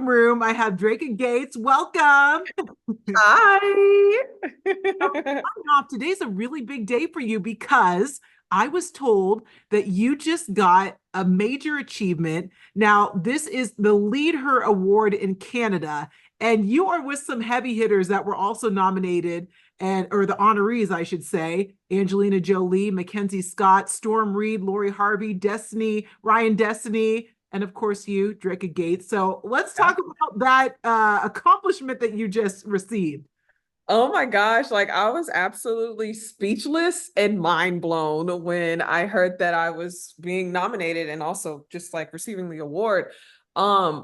room. I have Dreka Gates. Welcome. Hi. Off. Today's a really big day for you because I was told that you just got a major achievement. Now, this is the Lead Her Award in Canada, and you are with some heavy hitters that were also nominated and or the honorees, I should say. Angelina Jolie, Mackenzie Scott, Storm Reed, Lori Harvey, Destiny, Ryan Destiny, and of course you, Dreka Gates. So let's Yeah. talk about that accomplishment that you just received. Oh my gosh, like I was absolutely speechless and mind blown when I heard that I was being nominated and also just like receiving the award. I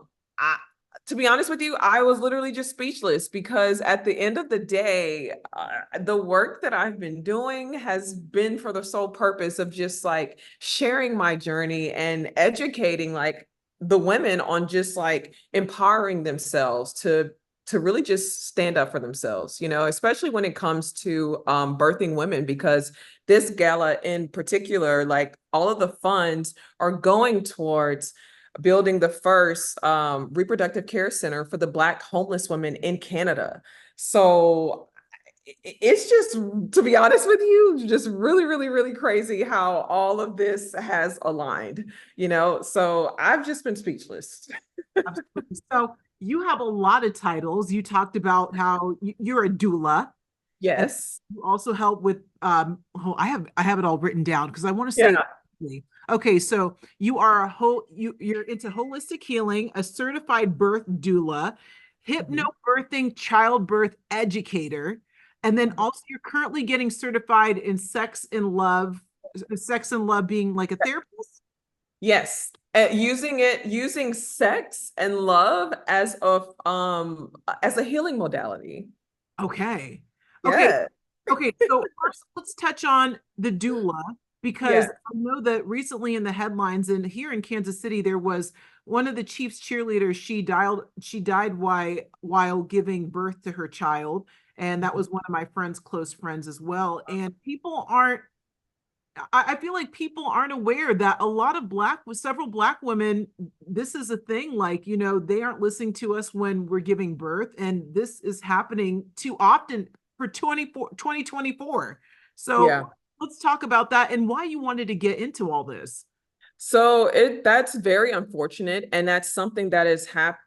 to be honest with you, I was literally just speechless because at the end of the day, the work that I've been doing has been for the sole purpose of just like sharing my journey and educating like the women on just like empowering themselves to really just stand up for themselves, you know, especially when it comes to birthing women, because this gala in particular, like all of the funds are going towards building the first reproductive care center for the Black homeless women in Canada. So it's just, to be honest with you, just really, really, really crazy how all of this has aligned, you know? So I've just been speechless. Absolutely. So you have a lot of titles. You talked about how you're a doula, and Yes. you also help with oh, I have it all written down because I want to say Yeah. it correctly. Okay, so you are a you're into holistic healing, a certified birth doula, Mhm. hypnobirthing childbirth educator, and then also you're currently getting certified in sex and love being like a therapist. Yes, using sex and love as a healing modality. Okay. Okay. Yeah. Okay. So first, let's touch on the doula because Yeah. I know that recently in the headlines and here in Kansas City, there was one of the Chiefs cheerleaders. She died while giving birth to her child. And that was one of my friend's close friends as well. And I feel like people aren't aware that a lot of several black women, this is a thing. Like, they aren't listening to us when we're giving birth. And this is happening too often for 2024. So Yeah. let's talk about that and why you wanted to get into all this. So that's very unfortunate, and that's something that is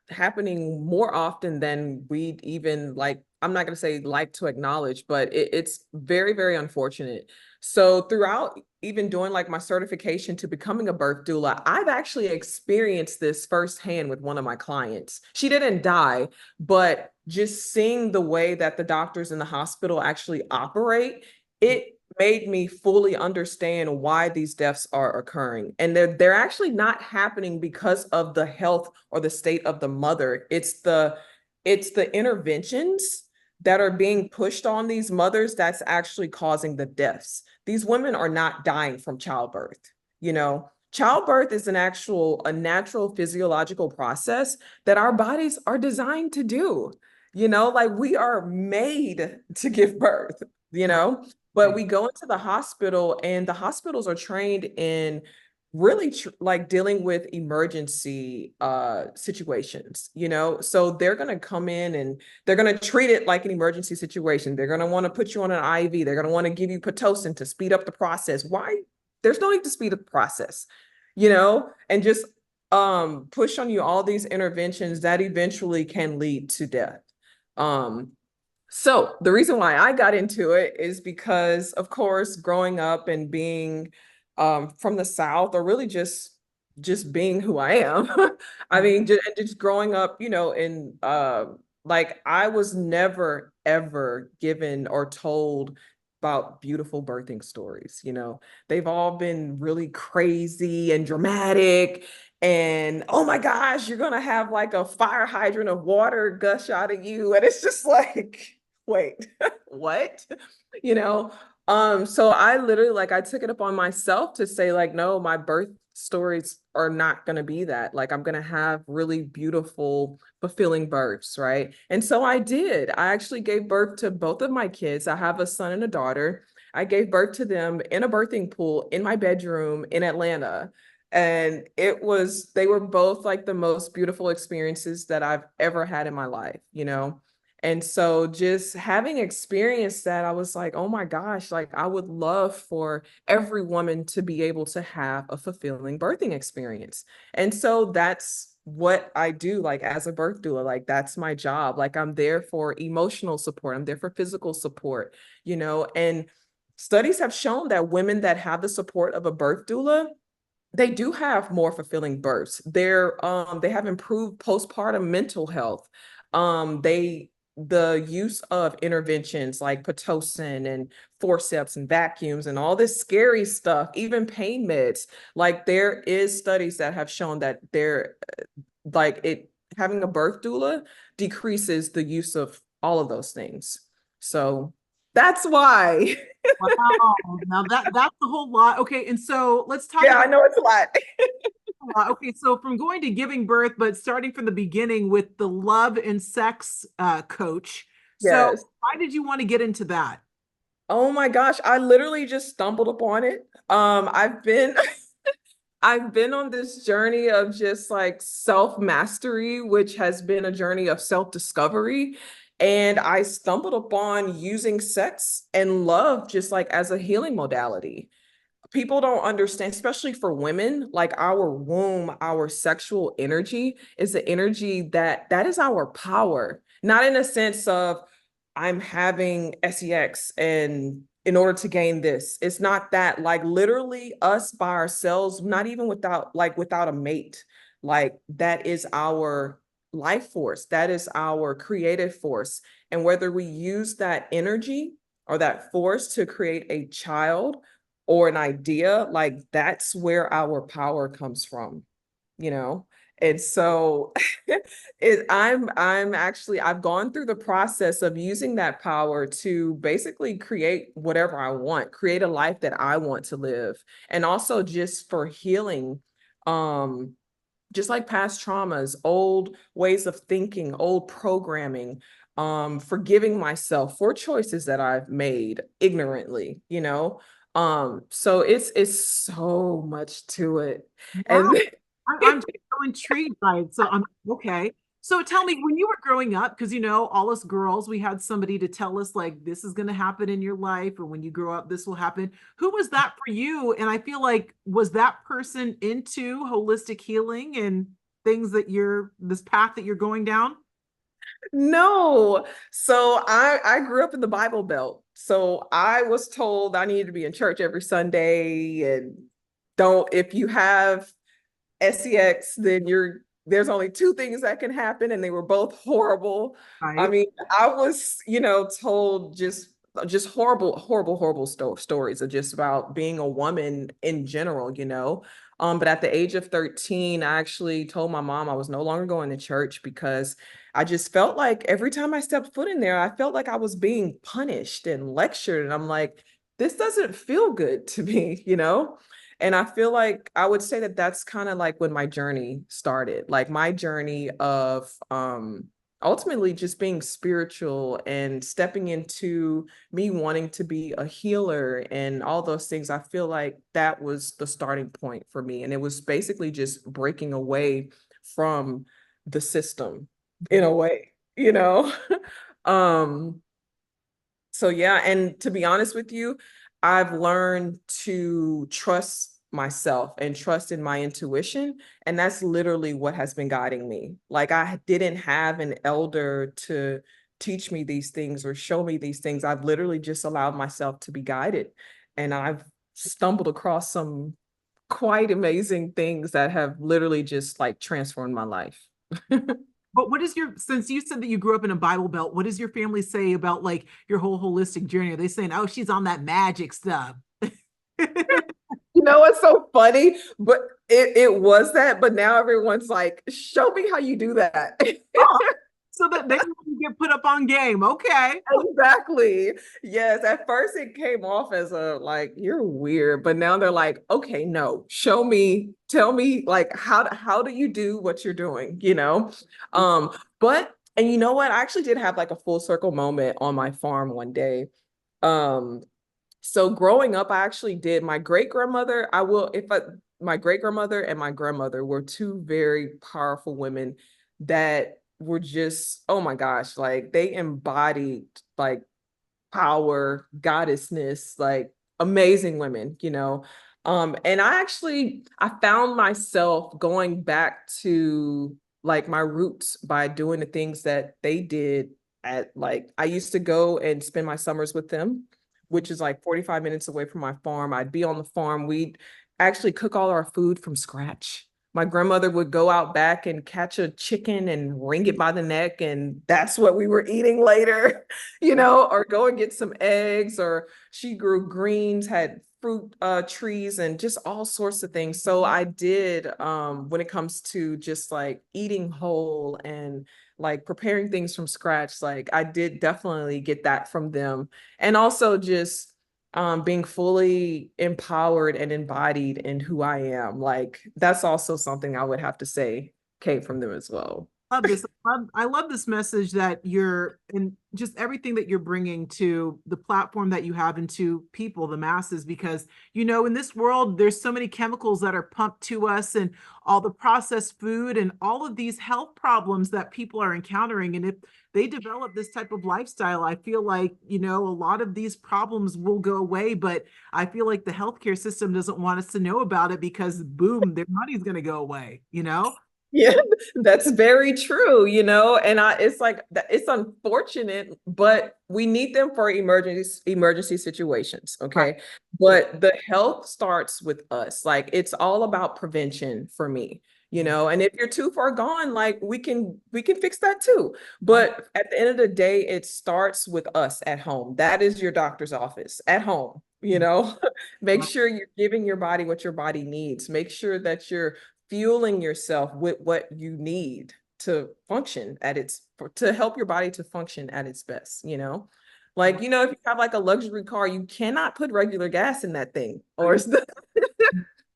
happening more often than we'd even like. I'm not going to say like to acknowledge, but it's very, very unfortunate. So throughout even doing like my certification to becoming a birth doula, I've actually experienced this firsthand with one of my clients. She didn't die, but just seeing the way that the doctors in the hospital actually operate, it made me fully understand why these deaths are occurring. And they're actually not happening because of the health or the state of the mother. It's the interventions that are being pushed on these mothers that's actually causing the deaths. These women are not dying from childbirth, you know. Childbirth is a natural physiological process that our bodies are designed to do. You know, like we are made to give birth, you know. But Right. we go into the hospital, and the hospitals are trained in really like dealing with emergency situations, you know? So they're going to come in and they're going to treat it like an emergency situation. They're going to want to put you on an IV. They're going to want to give you Pitocin to speed up the process. Why? There's no need to speed up the process, you know, and just push on you all these interventions that eventually can lead to death. Um, so the reason why I got into it is because, of course, growing up and being from the South, or really just being who I am. I mean, just growing up, you know, in like I was never ever given or told about beautiful birthing stories. You know, they've all been really crazy and dramatic. And oh my gosh, you're gonna have like a fire hydrant of water gush out of you, and it's just like wait, what? You know, so I literally like I took it upon myself to say, like, no, my birth stories are not gonna be that. Like, I'm gonna have really beautiful, fulfilling births, right? And so I did. I actually gave birth to both of my kids. I have a son and a daughter. I gave birth to them in a birthing pool in my bedroom in Atlanta. And they were both like the most beautiful experiences that I've ever had in my life, you know? And so just having experienced that, I was like, oh my gosh, like I would love for every woman to be able to have a fulfilling birthing experience. And so that's what I do, like as a birth doula, like that's my job. Like I'm there for emotional support, I'm there for physical support, you know, and studies have shown that women that have the support of a birth doula, they do have more fulfilling births. They have improved postpartum mental health. The use of interventions like Pitocin and forceps and vacuums and all this scary stuff, even pain meds. Like there is studies that have shown that like it having a birth doula decreases the use of all of those things. So that's why. Wow. Now that's a whole lot. Okay, and so let's talk Yeah, about I know it's a lot. okay, so from going to giving birth, but starting from the beginning with the love and sex coach. So Yes. why did you want to get into that? Oh my gosh, I literally just stumbled upon it. I've been I've been on this journey of just like self-mastery, which has been a journey of self-discovery. And I stumbled upon using sex and love just like as a healing modality. People don't understand, especially for women, like our womb, our sexual energy is the energy that is our power, not in a sense of I'm having sex and in order to gain this. It's not that, like literally us by ourselves, not even without a mate, like that is our life force, that is our creative force. And whether we use that energy or that force to create a child or an idea, like that's where our power comes from, you know? And so I'm actually, I've gone through the process of using that power to basically create whatever I want, create a life that I want to live. And also just for healing, um, just like past traumas, old ways of thinking, old programming, forgiving myself for choices that I've made ignorantly, you know? So it's so much to it. Wow, And I'm just so intrigued by it. So I'm okay. So tell me, when you were growing up, because all us girls, we had somebody to tell us like this is going to happen in your life, or when you grow up, this will happen. Who was that for you? And I feel like was that person into holistic healing and things that you're this path that you're going down? no. So I grew up in the Bible Belt. So I was told I needed to be in church every Sunday and don't if you have sex, then there's only two things that can happen, and they were both horrible. I Right. mean, I was, told just horrible, horrible, horrible stories of just about being a woman in general, you know. But at the age of 13, I actually told my mom I was no longer going to church because I just felt like every time I stepped foot in there, I felt like I was being punished and lectured. And I'm like, this doesn't feel good to me, you know? And I feel like I would say that that's kind of like when my journey started, like my journey of ultimately just being spiritual and stepping into me wanting to be a healer and all those things. I feel like that was the starting point for me. And it was basically just breaking away from the system in a way, you know? um, so yeah, and to be honest with you, I've learned to trust myself and trust in my intuition, and that's literally what has been guiding me. Like I didn't have an elder to teach me these things or show me these things. I've literally just allowed myself to be guided, and I've stumbled across some quite amazing things that have literally just like transformed my life. But what is since you said that you grew up in a Bible Belt, what does your family say about like your whole holistic journey? Are they saying, oh, she's on that magic stuff? You know what's so funny? But it was that, but now everyone's like, show me how you do that. Oh, so that they get put up on game. Okay. Exactly. Yes. At first it came off as a like, you're weird, but now they're like, okay, no, show me, tell me like how do you do what you're doing, you know? But and you know what? I actually did have like a full circle moment on my farm one day. Um, So growing up, I actually did. My great grandmother, I will, if I, my great grandmother and my grandmother were two very powerful women that were just, oh my gosh, like they embodied like power, goddessness, like amazing women, you know. And I found myself going back to like my roots by doing the things that they did at like I used to go and spend my summers with them, which is like 45 minutes away from my farm. I'd be on the farm. We'd actually cook all our food from scratch. My grandmother would go out back and catch a chicken and wring it by the neck, and that's what we were eating later. You know, or go and get some eggs, or she grew greens, had fruit trees, and just all sorts of things. So I did, when it comes to just like eating whole and like preparing things from scratch, like I did definitely get that from them. And also just being fully empowered and embodied in who I am. Like that's also something I would have to say came from them as well. Love this. I love this message that you're and just everything that you're bringing to the platform that you have and to people, the masses, because in this world, there's so many chemicals that are pumped to us and all the processed food and all of these health problems that people are encountering. And if they develop this type of lifestyle, I feel like, a lot of these problems will go away. But I feel like the healthcare system doesn't want us to know about it because boom, their money's going to go away, you know? Yeah, that's very true, you know, and it's like it's unfortunate, but we need them for emergency situations, Right. okay? But the health starts with us. Like it's all about prevention for me, you know, and if you're too far gone, like we can fix that too. But at the end of the day, it starts with us at home. That is your doctor's office at home, you know. Make sure you're giving your body what your body needs. Make sure that you're fueling yourself with what you need to function at its to help your body to function at its best, you know? Like, you know, if you have like a luxury car, you cannot put regular gas in that thing or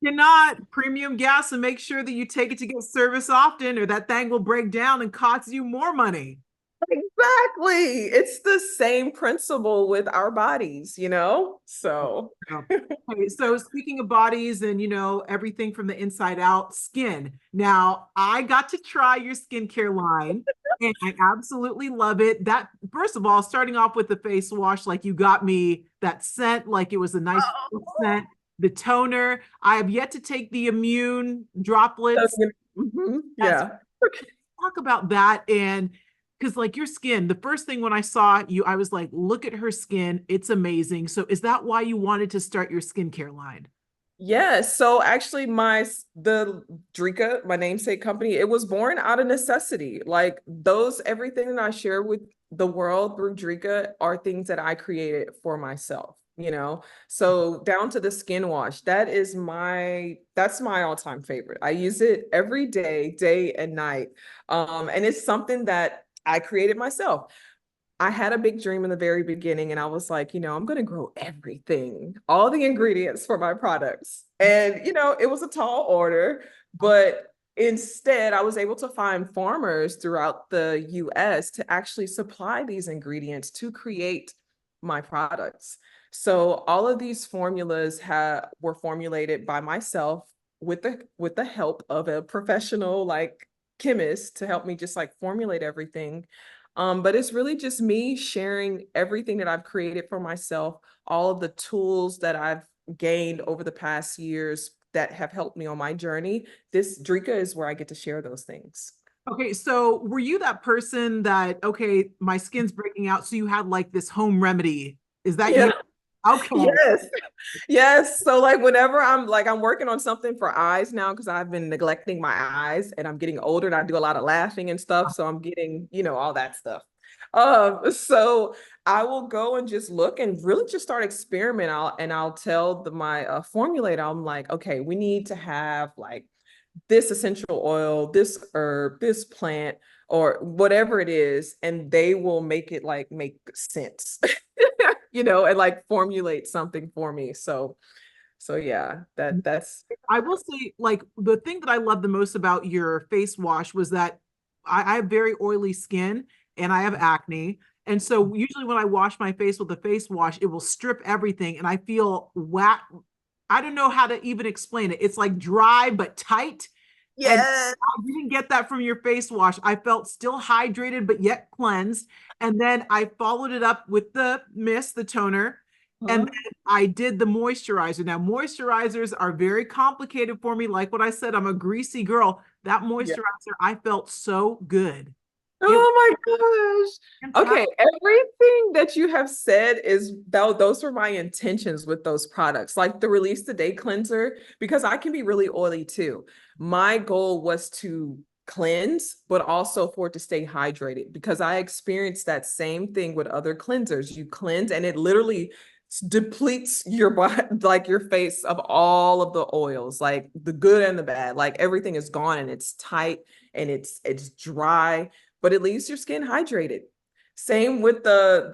Cannot premium gas and make sure that you take it to get service often, or that thing will break down and cost you more money. exactly. It's the same principle with our bodies, you know? So Yeah. Okay, so speaking of bodies and everything from the inside out, skin. Now, I got to try your skincare line and I absolutely love it. That first of all, starting off with the face wash, like you got me that scent, like it was a nice scent. The toner. I have yet to take the immune droplets. Yes, yeah. talk about that. And because like your skin, the first thing when I saw you, I was like, look at her skin, it's amazing. So is that why you wanted to start your skincare line? Yes. So actually the Dreka, my namesake company, it was born out of necessity. Like those everything that I share with the world through Dreka are things that I created for myself, you know. So down to the skin wash, that's my all-time favorite. I use it every day, day and night. And it's something that I created myself. I had a big dream in the very beginning, and I was like, you know, I'm going to grow everything, all the ingredients for my products. And, you know, it was a tall order, but instead, I was able to find farmers throughout the US to actually supply these ingredients to create my products. So all of these formulas were formulated by myself with the help of a professional like chemist to help me just like formulate everything. But it's really just me sharing everything that I've created for myself, all of the tools that I've gained over the past years that have helped me on my journey. This Drika is where I get to share those things. Okay, so were you that person that, okay, my skin's breaking out, so you had like this home remedy? Is that Yeah. you? Okay. Yes. Yes. So like whenever I'm working on something for eyes now because I've been neglecting my eyes and I'm getting older and I do a lot of laughing and stuff. So I'm getting, you know, all that stuff. So I will go and just look and really just start experimenting. I'll tell my formulator, I'm like, okay, we need to have like this essential oil, this herb, this plant, or whatever it is, and they will make it like make sense, you know, and like formulate something for me. So yeah, that's I will say, like, the thing that I love the most about your face wash was that I have very oily skin and I have acne. And so usually when I wash my face with a face wash, it will strip everything and I feel I don't know how to even explain it. It's like dry but tight. And Yes. I didn't get that from your face wash. I felt still hydrated, but yet cleansed. And then I followed it up with the mist, the toner. And Huh? then I did the moisturizer. Now, moisturizers are very complicated for me. Like what I said, I'm a greasy girl. That Yeah. moisturizer, I felt so good. It was Oh my gosh. fantastic. Okay, everything that you have said is those were my intentions with those products, like the Release the Day cleanser, because I can be really oily too. My goal was to cleanse, but also for it to stay hydrated because I experienced that same thing with other cleansers. You cleanse and it literally depletes your body, like your face of all of the oils, like the good and the bad, like everything is gone and it's tight and it's dry, but it leaves your skin hydrated. Same with the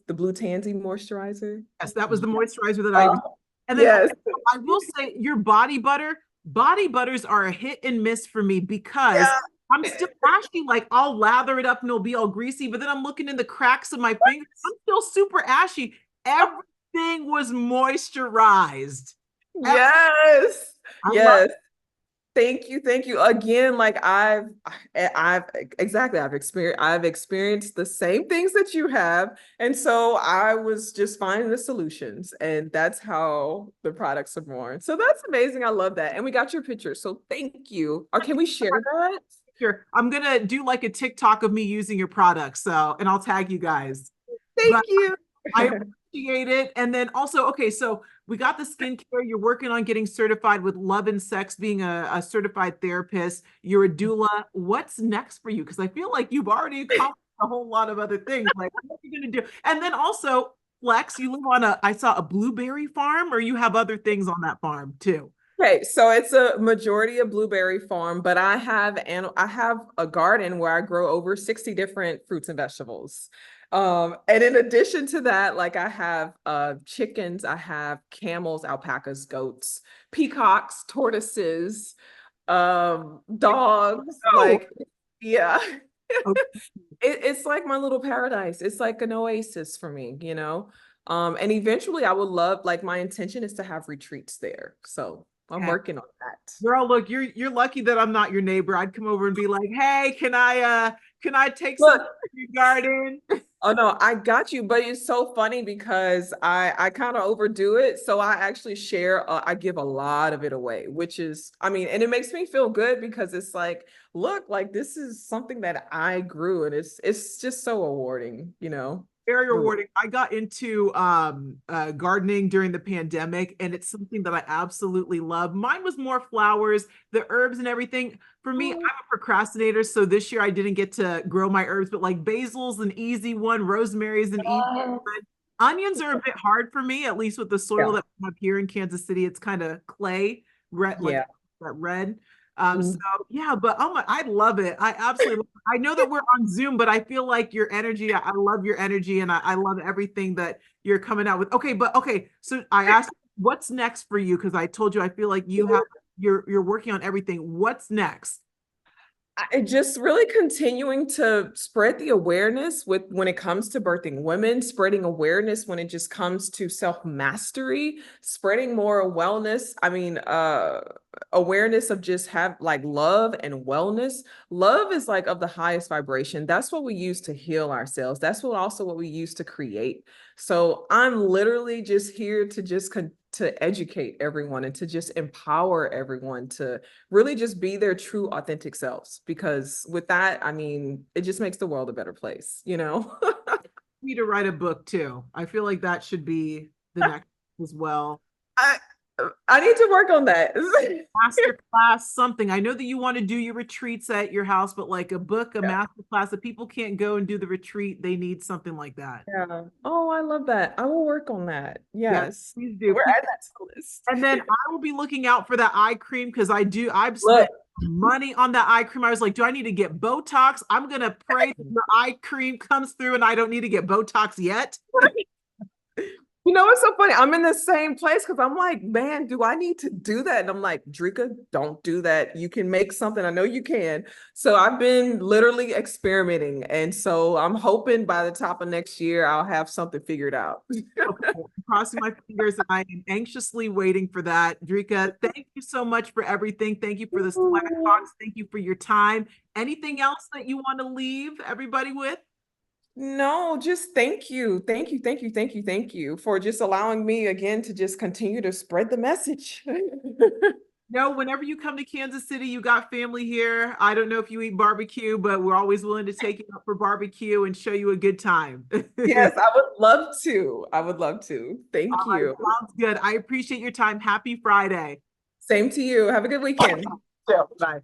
Blue Tansy moisturizer. Yes, that was the Yeah. moisturizer that I Uh, used. And then yes. I will say your body butters are a hit and miss for me because Yeah. I'm still ashy. Like I'll lather it up and it'll be all greasy, but then I'm looking in the cracks of my fingers. I'm still super ashy. Everything was moisturized. Yes. I love Yes. Thank you. Thank you. Again, like I've exactly I've experienced the same things that you have. And so I was just finding the solutions. And that's how the products are born. So that's amazing. I love that. And we got your picture. So thank you. Or can we share that? here. I'm gonna do like a TikTok of me using your products. So, and I'll tag you guys. But Thank you. I appreciate it. And then also, okay, so we got the skincare. You're working on getting certified with Love and Sex, being a certified therapist. You're a doula. What's next for you? Because I feel like you've already accomplished a whole lot of other things. Like, what are you going to do? And then also, Flex, you live on I saw a blueberry farm, or you have other things on that farm too. Okay, so it's a majority of blueberry farm, but I have a garden where I grow over 60 different fruits and vegetables. And in addition to that, like I have chickens, I have camels, alpacas, goats, peacocks, tortoises, dogs, Oh, like yeah. okay. It's like my little paradise. It's like an oasis for me, you know? And eventually I would love, like my intention is to have retreats there. So I'm working on that. Girl, look, you're lucky that I'm not your neighbor. I'd come over and be like, "Hey, can I take some Look, to your garden?" oh no, I got you, but it's so funny because I kind of overdo it. So I actually share, I give a lot of it away, which is, I mean, and it makes me feel good because it's like, look, like this is something that I grew and it's just so rewarding, you know. Very rewarding. I got into gardening during the pandemic, and it's something that I absolutely love. Mine was more flowers, the herbs, and everything. For me, I'm a procrastinator, so this year I didn't get to grow my herbs, but like basil's an easy one, rosemary's an easy Oh, one. Onions are a bit hard for me, at least with the soil yeah. that we have here in Kansas City. It's kind of clay, red, like Yeah. that red. So Mm. yeah, but oh my, I love it. I absolutely love it. I know that we're on Zoom, but I feel like your energy, I love your energy and I love everything that you're coming out with. Okay, but okay, so I asked what's next for you because I told you I feel like you're working on everything. What's next? Just really continuing to spread the awareness with when it comes to birthing women, spreading awareness when it just comes to self-mastery, spreading more wellness. I mean, awareness of just have like love and wellness. Love is like of the highest vibration. That's what we use to heal ourselves. That's what we use to create. So I'm literally just here to to educate everyone and to just empower everyone to really just be their true authentic selves, because with that, I mean, it just makes the world a better place, you know. Me to write a book too. I feel like that should be the next as well. I I need to work on that. Master class, something. I know that you want to do your retreats at your house, but like a book, a Yeah. master class, if people can't go and do the retreat, they need something like that. Yeah. Oh, I love that. I will work on that. Yeah, Yes. please do. We're Please. adding that to the list. And then I will be looking out for that eye cream because I've Look, spent money on that eye cream. I was like, do I need to get Botox? I'm gonna pray that your eye cream comes through and I don't need to get Botox yet. you know, it's so funny. I'm in the same place because I'm like, man, do I need to do that? And I'm like, Dreka, don't do that. You can make something. I know you can. So I've been literally experimenting. And so I'm hoping by the top of next year, I'll have something figured out. Okay. crossing my fingers and I am anxiously waiting for that. Dreka, thank you so much for everything. Thank you for the Slack box. Thank you for your time. Anything else that you want to leave everybody with? No, just thank you. Thank you, thank you, thank you, thank you for just allowing me again to just continue to spread the message. No, whenever you come to Kansas City, you got family here. I don't know if you eat barbecue, but we're always willing to take you out for barbecue and show you a good time. All Yes, I would love to. I would love to. Thank right, you. sounds good. I appreciate your time. Happy Friday. Same to you. Have a good weekend. Yeah, bye.